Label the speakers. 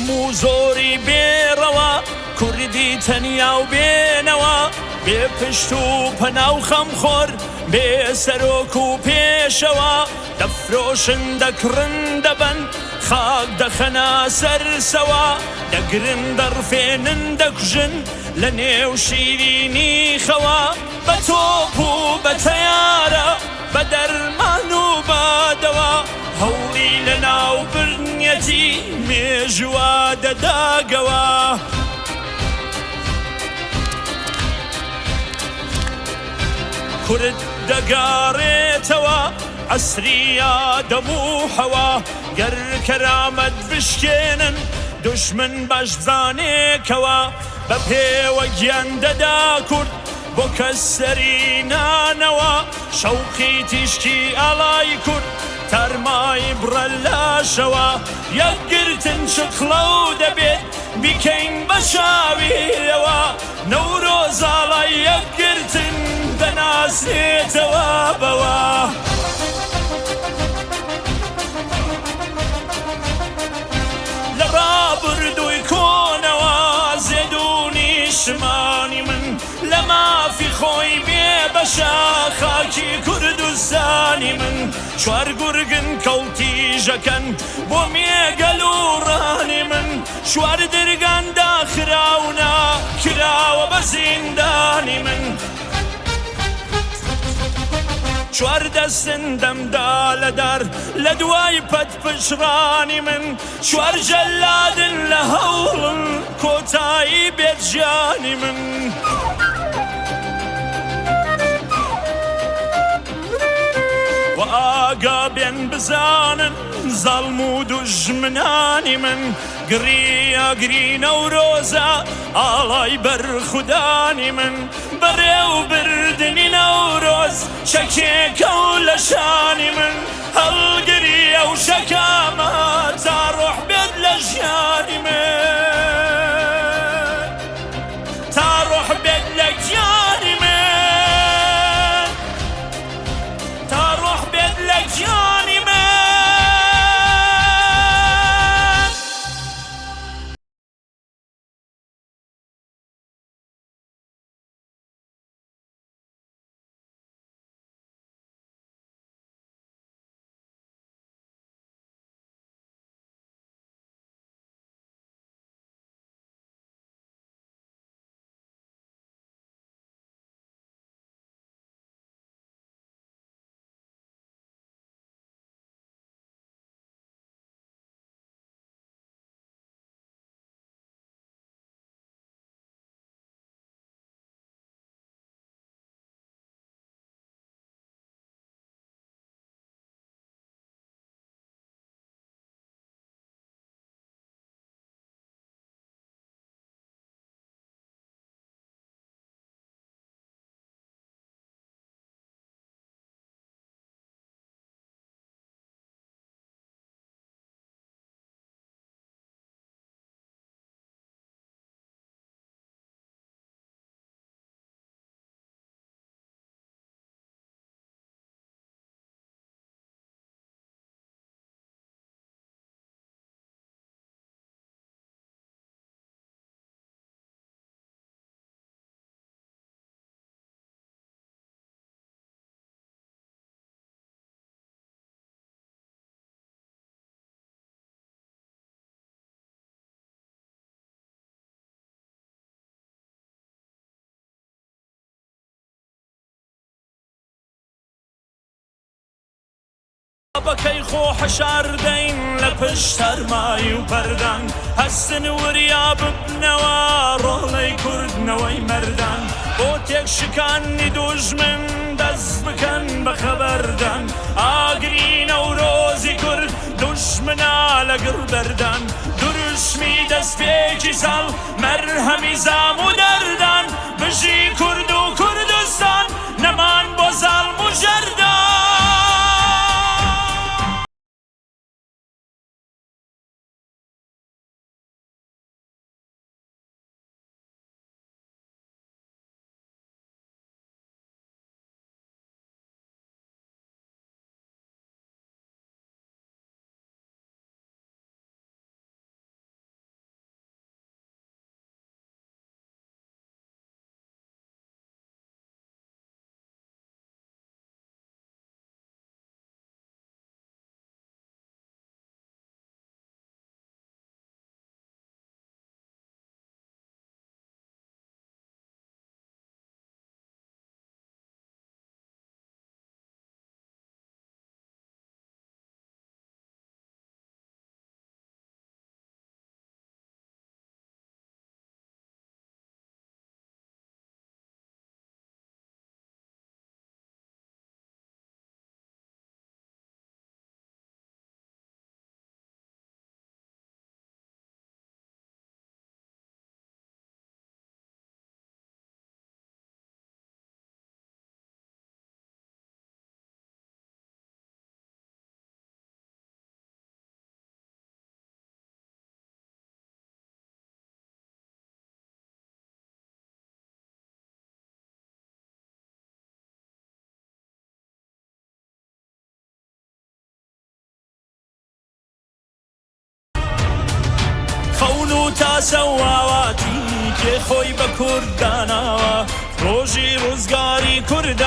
Speaker 1: کەم و زۆری بێڕەوە کوردی تەنیا و بێنەوە بێ پشت و پەنا و خەمخۆر بێ سەرۆک و پێشەوە دەفرۆشن دەکڕن دەبەن خاک دەخەنە سەرسەوە دەگرن دەڕفێنن دەکوژن لە نێو شیرینی خەوە بە تۆپ و بە تەیارە بە دەرمان و بەدەوە هەوڵی لە ناو برنیەتی مێژوە دەداگەوە کورد دەگاڕێتەوە عەسریە دەم و حەوا گەر کەرامەت بشکێنن دوشمن باش بزانێکەوە بە پێوە گیان دەدا کورد بۆ کەس سەری نانەوە شەوقی تیشکی ئاڵای کورد تارمای بڕە لاشەوە یەکگرتن شقڵە و دەبێت بیکەین بە شاویرەوە نەورۆزاڵای یەکگرتن دەناسێتەوە بەوە لە ڕابردووی کۆنەوە زێدوونی شمانی من لە مافی خۆی بێ بەشە خاکی کوردستانی من چوار گورگن کەوتیژەکەن بۆ مێگەل و ڕانی من چوار دەرگان داخراونە کراوە بە زیندانی من چوار دەستن دەمدا لە دار لە دوای پەت پشڕانی من چوار جەلادن لە هەوڵن کۆتایی بێت ژیانی من و ئاگا بێن بزانن زەڵم و دوژمنانی من گڕیە گری نەورۆزە ئاڵای بەرخودانی من بەڕێو بردنی نەورۆز شەکێکە و لە شانی من هەڵگریە و شەکامە تا ڕۆح بێت لە ژیانی من تا ڕۆح بێت لە گیانی من تا ڕۆح بێت لە گیانی من بەکەی خۆ حەشار دەین لە پشت هەرمای و پەردان هەستن وریا ببنەوە ڕۆڵەی کوردنەوەی مەردان بۆ تێکشکانی دوژمن دەست بکەن بە خەبەردان ئاگری نەورۆزی کورد دوژمنە لەگەڵ بەردان دروشمی دەستپێکی ساڵ مەرهەمی زام و دەردان بژی کورد و کوردستان نەمان بۆ زاڵم و ژەردان هەوڵ و تاسە واواتی کێ خۆی بە کورداناوە ڕۆژی ڕزگاری کوردە